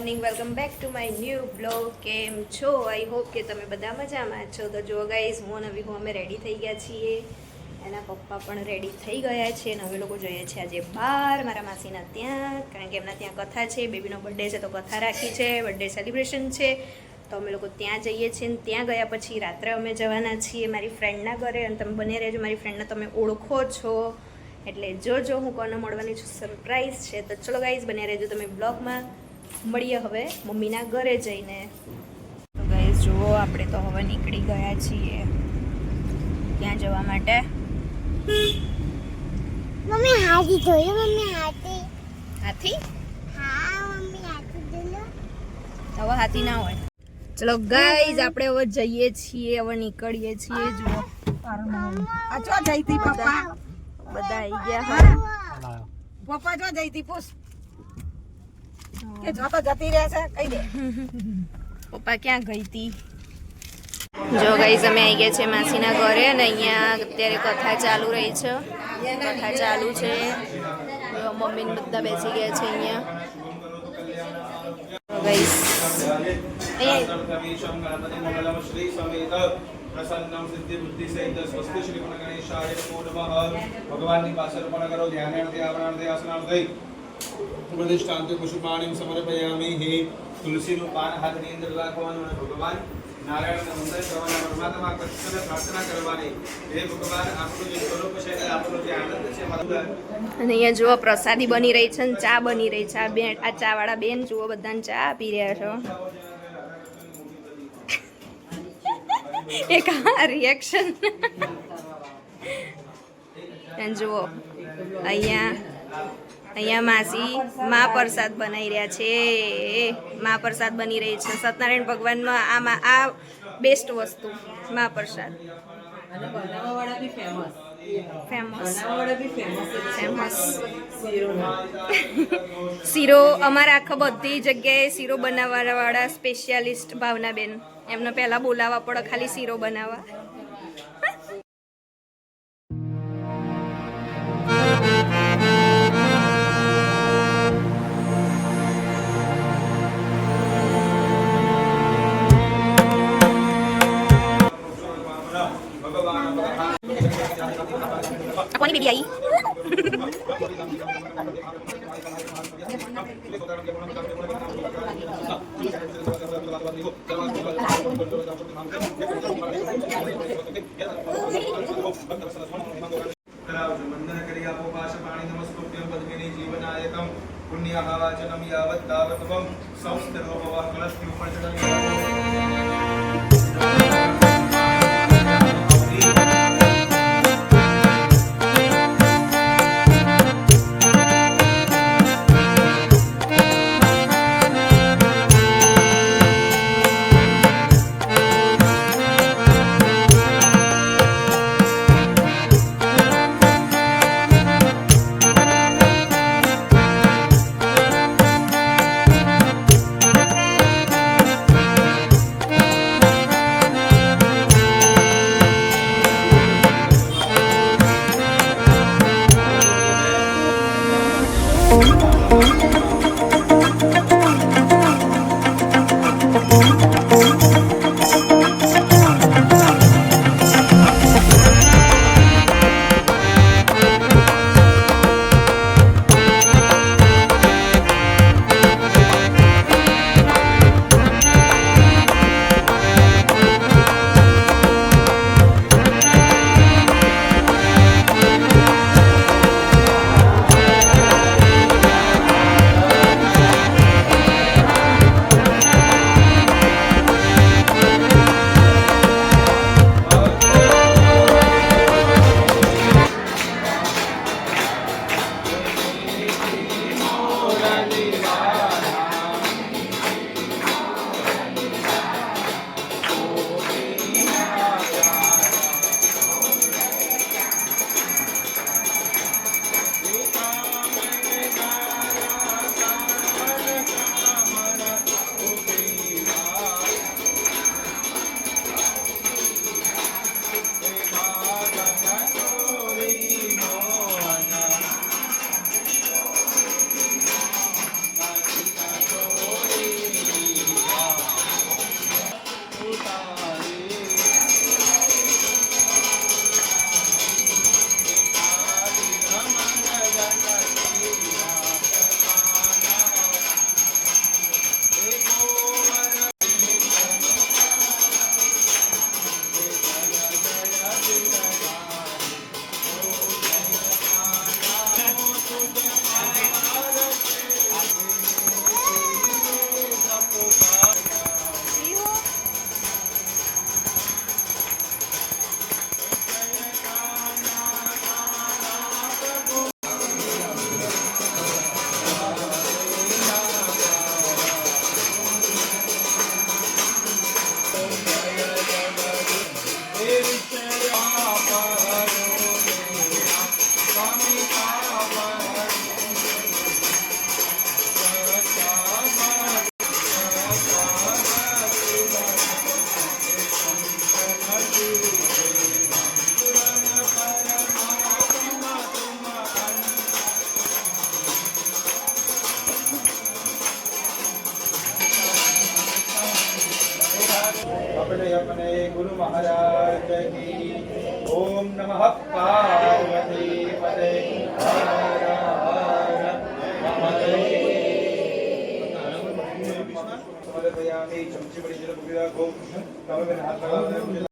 Morning welcome back to my new blog. કેમ છો? I hope કે તમે બધા મજામાં છો. તો જો ગાઈઝ હું અને વિહુ અમે રેડી થઈ ગયા છીએ, એના પપ્પા પણ રેડી થઈ ગયા છે અને અમે લોકો જઈએ છીએ આજે બહાર મારા માસીના ત્યાં, કારણ કે એમના ત્યાં કથા છે. બેબીનો બર્થડે છે તો કથા રાખી છે, બર્થડે સેલિબ્રેશન છે, તો અમે લોકો ત્યાં જઈએ છીએ. અને ત્યાં ગયા પછી રાત્રે અમે જવાના છીએ મારી ફ્રેન્ડના ઘરે, અને તમે બને રહેજો. મારી ફ્રેન્ડને તમે ઓળખો છો એટલે જો હું કોને મળવાની છું, સરપ્રાઈઝ છે. તો ચલો ગાઈઝ બને રહેજો તમે બ્લોગમાં. મળીએ હવે મમ્મીના ઘરે જઈને. તો ગાઈઝ જુઓ, આપણે તો હવે નીકળી ગયા છીએ ત્યાં જવા માટે. મમ્મી હાથી જોયો? મમ્મી હાથી હાથી? હા મમ્મી હાથી જોયો. હવે હાથી ના હોય. ચલો ગાઈઝ આપણે હવે જઈએ છીએ, હવે નીકળીએ છીએ. જુઓ આ ચો જઈતી પપ્પા બધા આવી ગયા. હા પપ્પા ચો જઈતી પૂછ કે જો તો જતી રહેશે કહી દે. પપ્પા ક્યાં ગઈ હતી? જો ગાઈઝ અમે આવી ગયા છે માસીના ઘરે, અને અહીંયા અત્યારે કથા ચાલુ રહી છે. કથા ચાલુ છે. મમ્મી ને બધા બેસી ગયા છે અહીંયા. ગાઈઝ પ્રસન્નમ સિદ્ધિ બુદ્ધિ સહિત સ્વસ્તિ શ્રી ગણેશાય નમો નમઃ. ભગવાનની પાસે અર્પણ કરો. ધ્યાનાર્થે આવરણાર્થે આસનાર્થે પ્રતિષ્ઠાંતે પુષ્પાણિ સમર્પયામિ. હે તુલસીનું પાન હાથની અંદર રાખવાનું અને ભગવાન નારાયણના મંત્ર કરવાના, પરમાત્મા કૃષ્ણને પ્રાર્થના કરવાની. હે ભગવાન, આપણું જે સ્વરૂપ છે, આપણો જે આનંદ છે, અને અહીંયા જુઓ પ્રસાદી બની રહી છે, ચા બની રહી છે. આ ચા વાળા બેન જુઓ બધાને ચા આપી રહ્યા છો. એક રિએક્શન જુઓ. અહીંયા માસી મા પ્રસાદ બનાવી રહ્યા છે. મા પ્રસાદ બની રહી છે. સત્યનારાયણ ભગવાનનો આ બેસ્ટ વસ્તુ મા પ્રસાદ. ફેમસ શીરો અમારા આખા બધી જગ્યાએ શીરો બનાવવાવાળા સ્પેશિયાલિસ્ટ ભાવનાબેન, એમને પહેલાં બોલાવવા પડે ખાલી શીરો બનાવવા. કોની બેબી આવી? વંદન કરી આપો. પાશ પાણી નમસ્તુભ્યં પદ્મિની જીવનાયકમ પુણ્યહાવાચનમ યાવત તાવત્વમ સંસ્તરો ભવ કલસ્થી ઉપચનમ. अपने गुरु महाराज की ओम नमः पार्वती पते हर हर समर्पयामि चमची बड़ी जल बुगिरा को कमर में हाथ लगा दे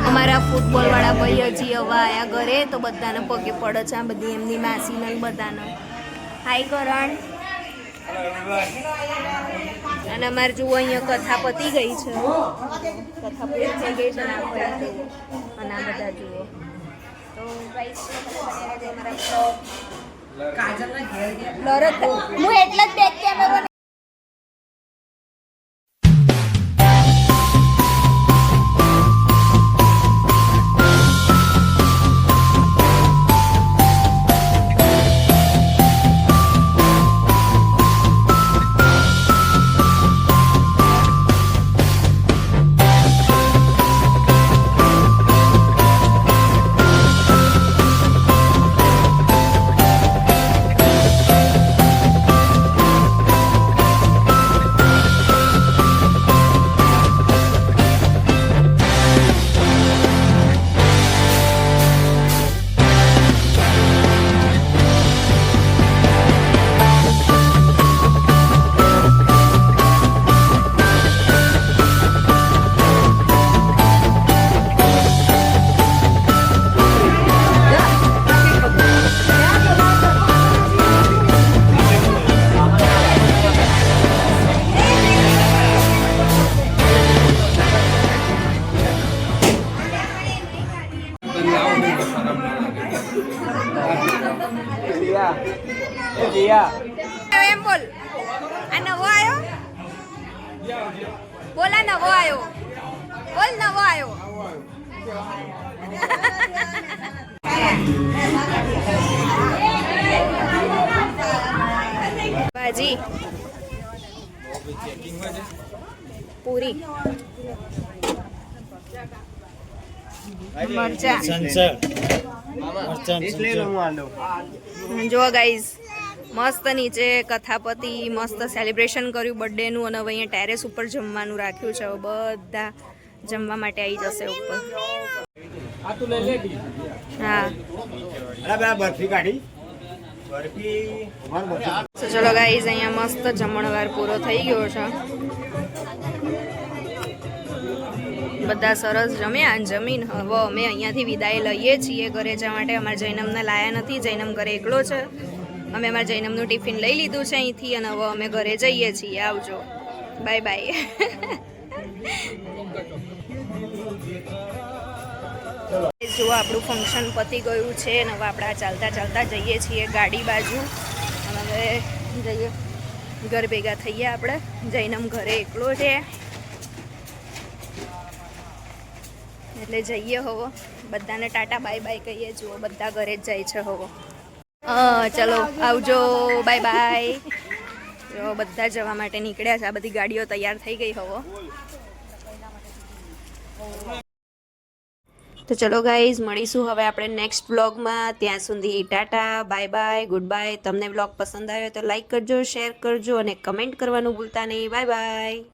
અમારા ફૂટબોલવાળા ભાઈ હજી હવે આયા ઘરે તો બધાને પગે પડે છે આ બધી એમની માસીને ને બધાને હાય કરણ અને અમારે જુઓ અહીંયા કથા પતી ગઈ છે કથા પૂરી થઈ ગઈ છે ને આ ભાઈ અને આ બધા જુઓ તો ગાઈસ કાજલના ઘેર ગયા લરત હું એટલે જ બેક કેમેરો એમ બોલ આ નવો આવ્યો બોલ આ નવો આવ્યો બોલ નવો આવ્યો ભાજી પૂરી મરચા જો ગાઈઝ મસ્ત નીચે કથાપતિ મસ્ત સેલિબ્રેશન કર્યું બર્થડેનું અને હવે અહીંયા ટેરેસ ઉપર જમવાનું રાખ્યું છે બધા જમવા માટે આવી જશે ઉપર હા તો ચલો ગાઈઝ અહીંયા મસ્ત જમણવાર પૂરો થઈ ગયો છે બધા સરસ જમ્યા જમીન હવે અમે અહીંયાથી વિદાય લઈએ છીએ ઘરે જવા માટે અમારા જૈનમને લાયા નથી જૈનમ ઘરે એકલો છે અમે અમારા જૈનમનું ટિફિન લઈ લીધું છે અહીંથી અને હવે અમે ઘરે જઈએ છીએ આવજો બાય બાય જો આપણું ફંક્શન પતી ગયું છે અને હવે આપણે ચાલતા ચાલતા જઈએ છીએ ગાડી બાજુ અને હવે જઈએ ઘર ભેગા થઈએ આપણે જૈનમ ઘરે એકલો છે એટલે જઈએ હોવો બધાને ટાટા બાય બાય કહીએ જુઓ બધા ઘરે જ જાય છે હોવો ચલો આવજો બાય બાય જો બધા જવા માટે નીકળ્યા છે આ બધી ગાડીઓ તૈયાર થઈ ગઈ હોવો તો ચલો ગાઈઝ મળીશું હવે આપણે નેક્સ્ટ વ્લોગમાં ત્યાં સુધી Tata bye bye good bye તમને વ્લોગ પસંદ આવ્યો તો લાઈક કરજો શેર કરજો અને કમેન્ટ કરવાનું ભૂલતા નહીં બાય બાય